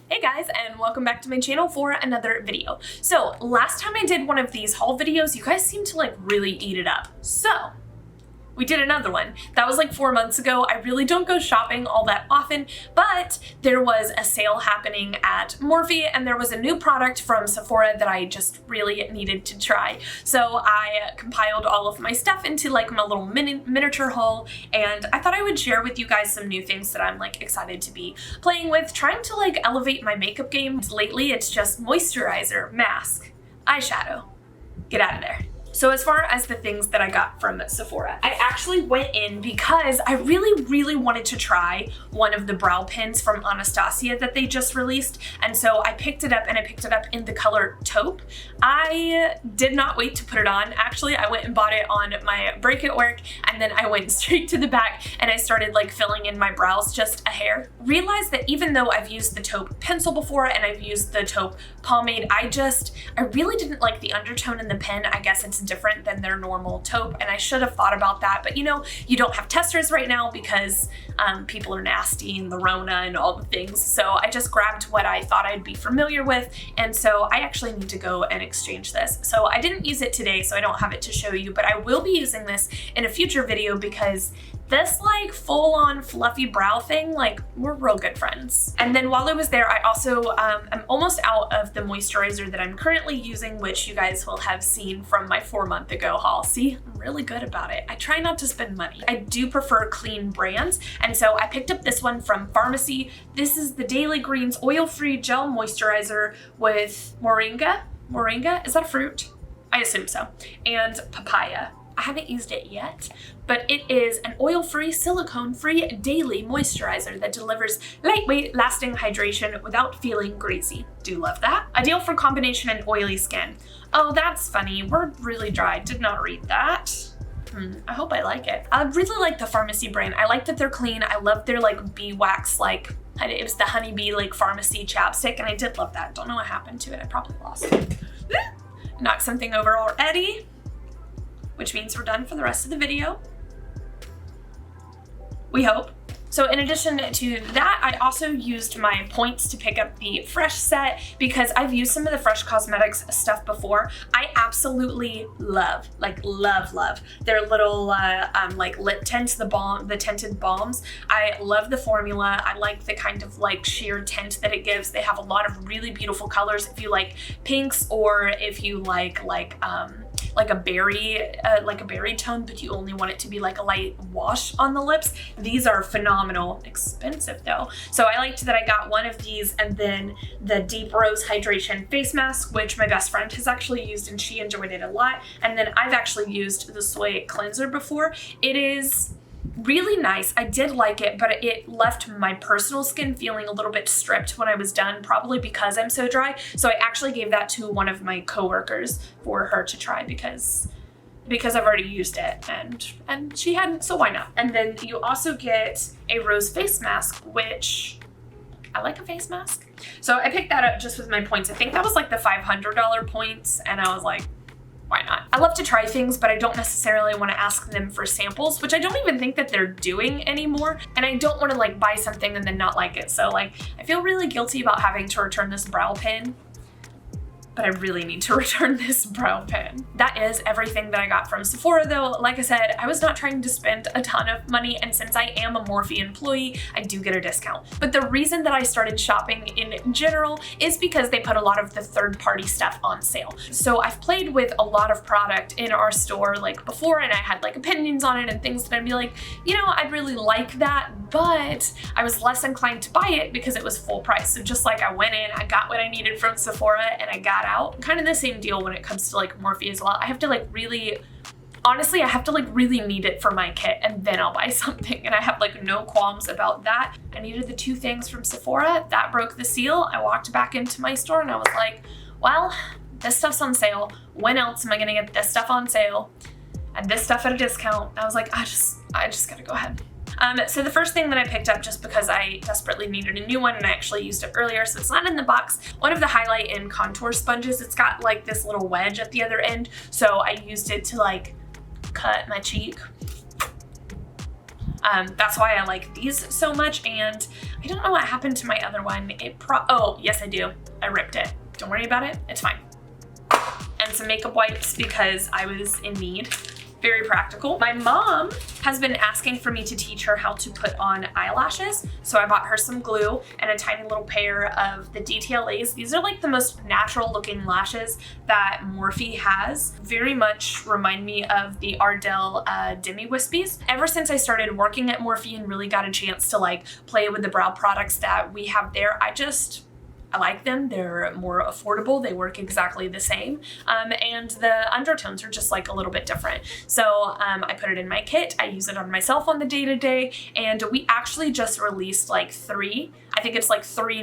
Hey guys, and welcome back to my channel for another video. So last time I did one of these haul videos, you guys seemed to really eat it up. So we did another one. That was like 4 months ago. I really don't go shopping all that often, but there was a sale happening at Morphe and there was a new product from Sephora that I just really needed to try. So I compiled all of my stuff into like my little miniature haul, and I thought I would share with you guys some new things that I'm excited to be playing with, trying to elevate my makeup game. Lately it's just moisturizer, mask, eyeshadow. Get out of there. So as far as the things that I got from Sephora, I actually went in because I really wanted to try one of the brow pins from Anastasia that they just released. And so I picked it up, and I picked it up in the color taupe. I did not wait to put it on. Actually, I went and bought it on my break at work, and then I went straight to the back and I started filling in my brows just a hair. Realized that even though I've used the taupe pencil before and I've used the taupe pomade, I really didn't like the undertone in the pen. I guess it's different than their normal taupe, and I should have thought about that, but you don't have testers right now because people are nasty and the Rona and all the things. So I just grabbed what I thought I'd be familiar with, and so I actually need to go and exchange this. So I didn't use it today, so I don't have it to show you, but I will be using this in a future video because this full-on fluffy brow thing, we're real good friends. And then while I was there, I also am almost out of the moisturizer that I'm currently using, which you guys will have seen from my 4-month ago haul. See, I'm really good about it. I try not to spend money. I do prefer clean brands, and so I picked up this one from Pharmacy. This is the Daily Greens Oil-Free Gel Moisturizer with moringa. Moringa? Is that a fruit? I assume so. And papaya. I haven't used it yet, but it is an oil-free, silicone-free daily moisturizer that delivers lightweight, lasting hydration without feeling greasy. Do love that. Ideal for combination and oily skin. Oh, that's funny. We're really dry. Did not read that. I hope I like it. I really like the Pharmacy brand. I like that they're clean. I love their beeswax, it was the honeybee Pharmacy chapstick, and I did love that. Don't know what happened to it. I probably lost it. Knocked something over already, which means we're done for the rest of the video. We hope. So in addition to that, I also used my points to pick up the Fresh set because I've used some of the Fresh Cosmetics stuff before. I absolutely love their little lip tints, the tinted balms. I love the formula. I like the kind of sheer tint that it gives. They have a lot of really beautiful colors if you like pinks, or if you like a berry tone, but you only want it to be a light wash on the lips. These are phenomenal. Expensive though. So I liked that I got one of these, and then the Deep Rose Hydration Face Mask, which my best friend has actually used and she enjoyed it a lot. And then I've actually used the Soy Cleanser before. It is really nice. I did like it, but it left my personal skin feeling a little bit stripped when I was done, probably because I'm so dry. So I actually gave that to one of my coworkers for her to try because I've already used it and she hadn't, so why not? And then you also get a rose face mask, which I like a face mask. So I picked that up just with my points. I think that was the $500 points, and I was like, why not? I love to try things, but I don't necessarily want to ask them for samples, which I don't even think that they're doing anymore. And I don't want to buy something and then not like it. So I feel really guilty about having to return this brow pin, but I really need to return this brow pin. That is everything that I got from Sephora though. Like I said, I was not trying to spend a ton of money, and since I am a Morphe employee, I do get a discount. But the reason that I started shopping in general is because they put a lot of the third-party stuff on sale. So I've played with a lot of product in our store before, and I had opinions on it and things that I'd be I'd really like that, but I was less inclined to buy it because it was full price. So just I went in, I got what I needed from Sephora, and I got out. Kind of the same deal when it comes to Morphe as well. I have to really, honestly, I have to really need it for my kit, and then I'll buy something, and I have no qualms about that. I needed the 2 things from Sephora. That broke the seal. I walked back into my store and I was like, well, this stuff's on sale. When else am I gonna get this stuff on sale and this stuff at a discount? I was like, I just gotta go ahead. So the first thing that I picked up, just because I desperately needed a new one and I actually used it earlier, so it's not in the box, one of the highlight and contour sponges. It's got this little wedge at the other end, so I used it to cut my cheek. That's why I like these so much, and I don't know what happened to my other one. Oh, yes I do. I ripped it. Don't worry about it, it's fine. And some makeup wipes because I was in need. Very practical. My mom has been asking for me to teach her how to put on eyelashes. So I bought her some glue and a tiny little pair of the DTLAs. These are like the most natural looking lashes that Morphe has. Very much remind me of the Ardell Demi Wispies. Ever since I started working at Morphe and really got a chance to like play with the brow products that we have there, I like them. They're more affordable. They work exactly the same. And the undertones are just like a little bit different. So I put it in my kit. I use it on myself on the day-to-day. And we actually just released like three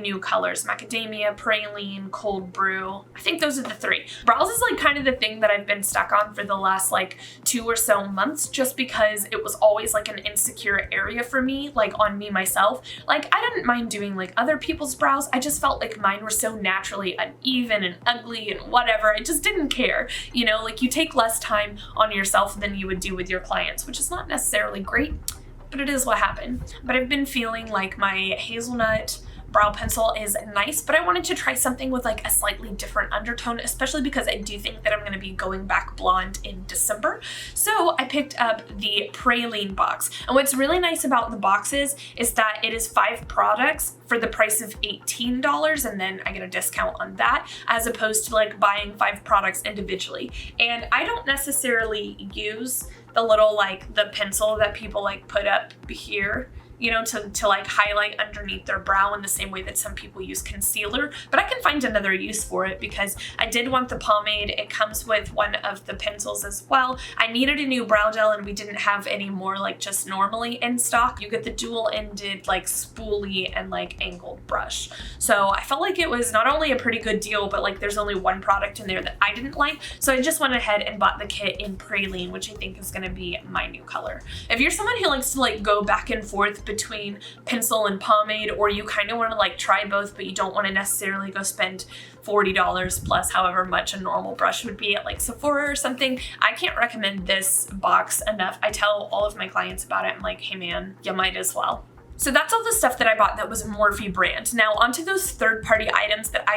new colors: macadamia, praline, cold brew. I think those are the three. Brows is like kind of the thing that I've been stuck on for the last like 2 or so months, just because it was always like an insecure area for me, like on me myself. Like I didn't mind doing like other people's brows. I just felt like mine were so naturally uneven and ugly and whatever. I just didn't care. You know, like you take less time on yourself than you would do with your clients, which is not necessarily great, but it is what happened. But I've been feeling like my hazelnut brow pencil is nice, but I wanted to try something with like a slightly different undertone, especially because I do think that I'm going to be going back blonde in December. So I picked up the praline box. And what's really nice about the boxes is that it is 5 products for the price of $18, and then I get a discount on that, as opposed to like buying 5 products individually. And I don't necessarily use the little like the pencil that people like put up here, you know, to like highlight underneath their brow in the same way that some people use concealer, but I can find another use for it because I did want the pomade. It comes with one of the pencils as well. I needed a new brow gel and we didn't have any more like just normally in stock. You get the dual-ended like spoolie and like angled brush. So I felt like it was not only a pretty good deal, but like there's only one product in there that I didn't like. So I just went ahead and bought the kit in praline, which I think is gonna be my new color. If you're someone who likes to like go back and forth between pencil and pomade, or you kind of want to like try both but you don't want to necessarily go spend $40 plus however much a normal brush would be at like Sephora or something, I can't recommend this box enough. I tell all of my clients about it. I'm like, hey man, you might as well. So that's all the stuff that I bought that was Morphe brand. Now onto those third-party items that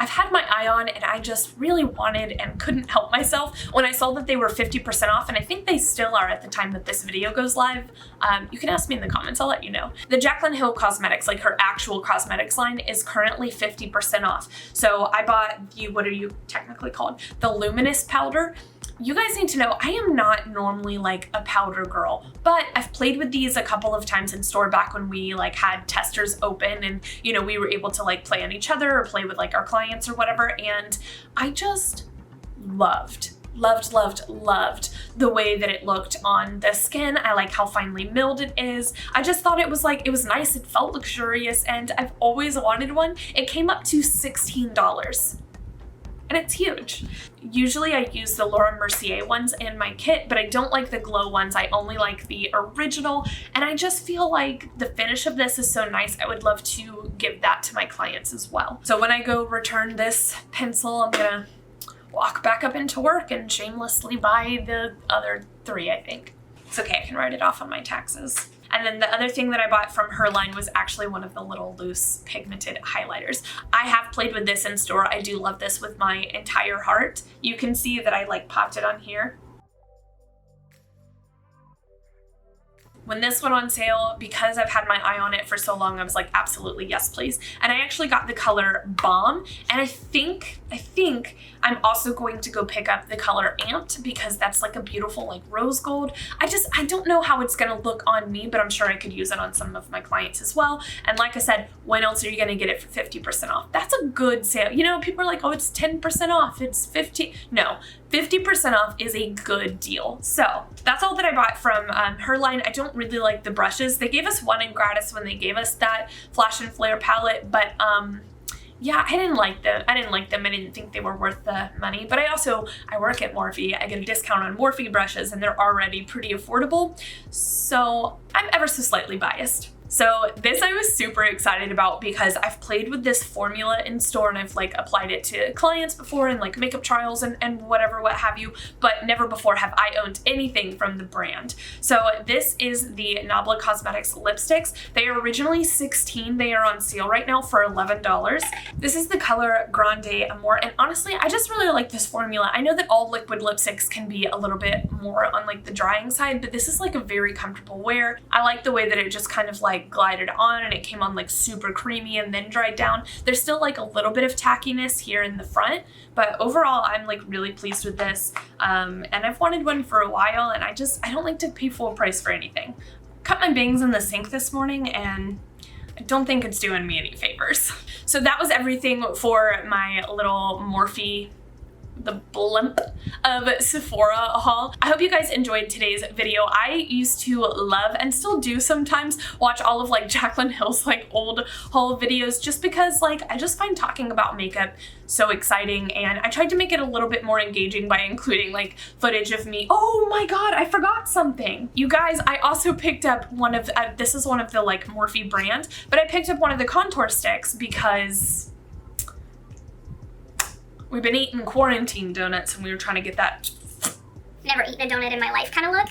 I've had my eye on and I just really wanted and couldn't help myself when I saw that they were 50% off, and I think they still are at the time that this video goes live. You can ask me in the comments, I'll let you know. The Jaclyn Hill Cosmetics, like her actual cosmetics line, is currently 50% off. So I bought the, what are you technically called? The Luminous powder. You guys need to know, I am not normally like a powder girl, but I've played with these a couple of times in store back when we like had testers open and, you know, we were able to like play on each other or play with like our clients or whatever. And I just loved the way that it looked on the skin. I like how finely milled it is. I just thought it was nice. It felt luxurious and I've always wanted one. It came up to $16. And it's huge. Usually I use the Laura Mercier ones in my kit, but I don't like the glow ones. I only like the original, and I just feel like the finish of this is so nice. I would love to give that to my clients as well. So when I go return this pencil, I'm gonna walk back up into work and shamelessly buy the other 3, I think. It's okay, I can write it off on my taxes. And then the other thing that I bought from her line was actually one of the little loose pigmented highlighters. I have played with this in store. I do love this with my entire heart. You can see that I like popped it on here. When this went on sale, because I've had my eye on it for so long, I was like, absolutely, yes, please. And I actually got the color Bomb. And I think I'm also going to go pick up the color Amped because that's like a beautiful like rose gold. I don't know how it's gonna look on me, but I'm sure I could use it on some of my clients as well. And like I said, when else are you gonna get it for 50% off? That's a good sale. You know, people are like, oh, it's 10% off, it's 50. No, 50% off is a good deal. So that's all that I bought from her line. I don't really like the brushes. They gave us one in gratis when they gave us that Flash and Flare palette, but yeah, I didn't like them. I didn't think they were worth the money, but I work at Morphe. I get a discount on Morphe brushes and they're already pretty affordable. So I'm ever so slightly biased. So this I was super excited about because I've played with this formula in store and I've like applied it to clients before and like makeup trials and whatever, what have you, but never before have I owned anything from the brand. So this is the Nabla Cosmetics lipsticks. They are originally $16. They are on sale right now for $11. This is the color Grande Amore, and honestly, I just really like this formula. I know that all liquid lipsticks can be a little bit more on like the drying side, but this is like a very comfortable wear. I like the way that it just kind of like glided on and it came on like super creamy and then dried down. There's still like a little bit of tackiness here in the front, but overall I'm like really pleased with this. And I've wanted one for a while, and I don't like to pay full price for anything. Cut my bangs in the sink this morning and I don't think it's doing me any favors. So that was everything for my little Morphe, the blimp of Sephora haul. I hope you guys enjoyed today's video. I used to love, and still do sometimes, watch all of like Jaclyn Hill's like old haul videos just because like I just find talking about makeup so exciting, and I tried to make it a little bit more engaging by including like footage of me. Oh my god, I forgot something. You guys, I also picked up one of, this is one of the like Morphe brand, but I picked up one of the contour sticks because we've been eating quarantine donuts and we were trying to get that never eaten a donut in my life kind of look.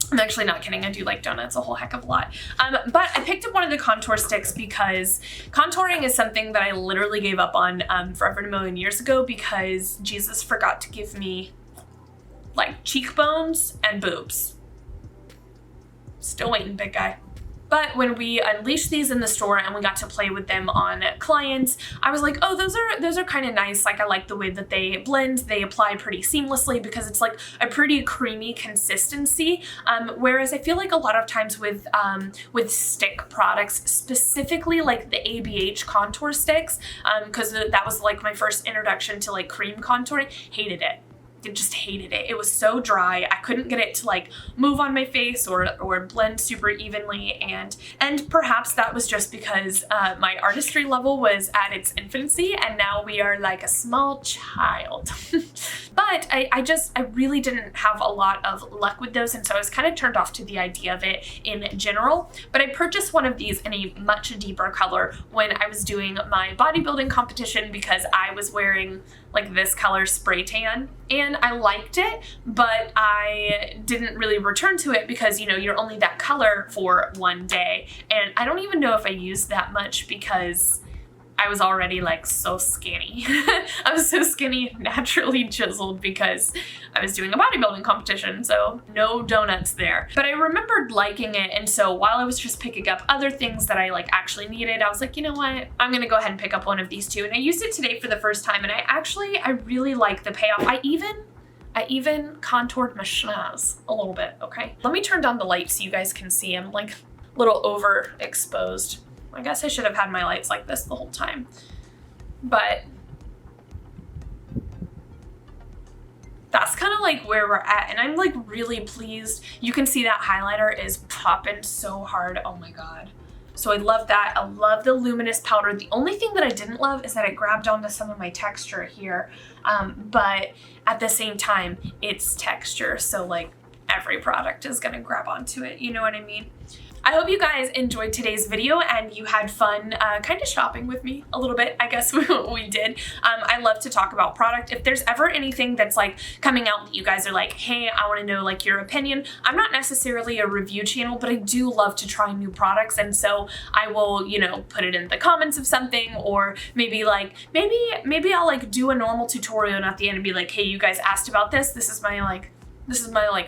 I'm actually not kidding. I do like donuts a whole heck of a lot. But I picked up one of the contour sticks because contouring is something that I literally gave up on forever and a million years ago because Jesus forgot to give me like cheekbones and boobs. Still waiting, big guy. But when we unleashed these in the store and we got to play with them on clients, I was like, oh, those are kind of nice. Like, I like the way that they blend. They apply pretty seamlessly because it's like a pretty creamy consistency. Whereas I feel like a lot of times with stick products, specifically like the ABH contour sticks, because that was like my first introduction to like cream contouring, hated it. Just hated it. It was so dry. I couldn't get it to like move on my face or blend super evenly, and perhaps that was just because my artistry level was at its infancy and now we are like a small child. But I really didn't have a lot of luck with those, and so I was kind of turned off to the idea of it in general. But I purchased one of these in a much deeper color when I was doing my bodybuilding competition because I was wearing like this color spray tan and I liked it, but I didn't really return to it because, you know, you're only that color for one day, and I don't even know if I used that much because I was already like so skinny. I was so skinny, naturally chiseled because I was doing a bodybuilding competition, so no donuts there. But I remembered liking it, and so while I was just picking up other things that I like actually needed, I was like, you know what? I'm gonna go ahead and pick up one of these two. And I used it today for the first time, and I really like the payoff. I even contoured my schnoz a little bit, okay? Let me turn down the light so you guys can see. I'm like a little overexposed. I guess I should have had my lights like this the whole time, but that's kind of like where we're at, and I'm like really pleased. You can see that highlighter is popping so hard. Oh my god. So I love that. I love the luminous powder. The only thing that I didn't love is that it grabbed onto some of my texture here, but at the same time, it's texture, so like every product is gonna grab onto it, you know what I mean? I hope you guys enjoyed today's video and you had fun kind of shopping with me a little bit. I guess we did. I love to talk about product. If there's ever anything that's like coming out that you guys are like, hey, I want to know like your opinion. I'm not necessarily a review channel, but I do love to try new products, and so I will, you know, put it in the comments of something, or maybe I'll like do a normal tutorial and at the end and be like, hey, you guys asked about this. This is my like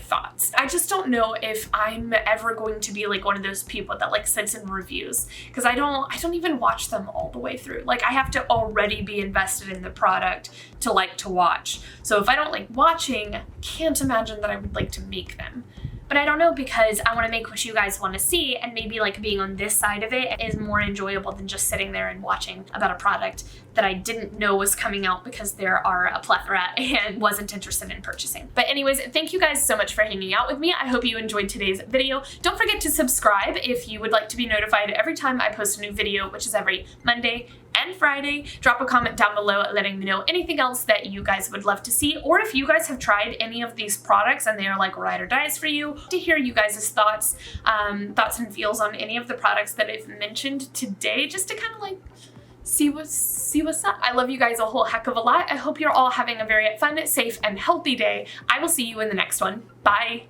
thoughts. I just don't know if I'm ever going to be like one of those people that like sits in reviews, because I don't even watch them all the way through. Like, I have to already be invested in the product to like to watch. So if I don't like watching, can't imagine that I would like to make them. But I don't know, because I want to make what you guys want to see, and maybe like being on this side of it is more enjoyable than just sitting there and watching about a product that I didn't know was coming out because there are a plethora and wasn't interested in purchasing. But anyways, thank you guys so much for hanging out with me. I hope you enjoyed today's video. Don't forget to subscribe if you would like to be notified every time I post a new video, which is every Monday and Friday. Drop a comment down below letting me know anything else that you guys would love to see, or if you guys have tried any of these products and they are like ride or dies for you, to hear you guys' thoughts and feels on any of the products that I've mentioned today, just to kind of like see what's up. I love you guys a whole heck of a lot. I hope you're all having a very fun, safe, and healthy day. I will see you in the next one. Bye.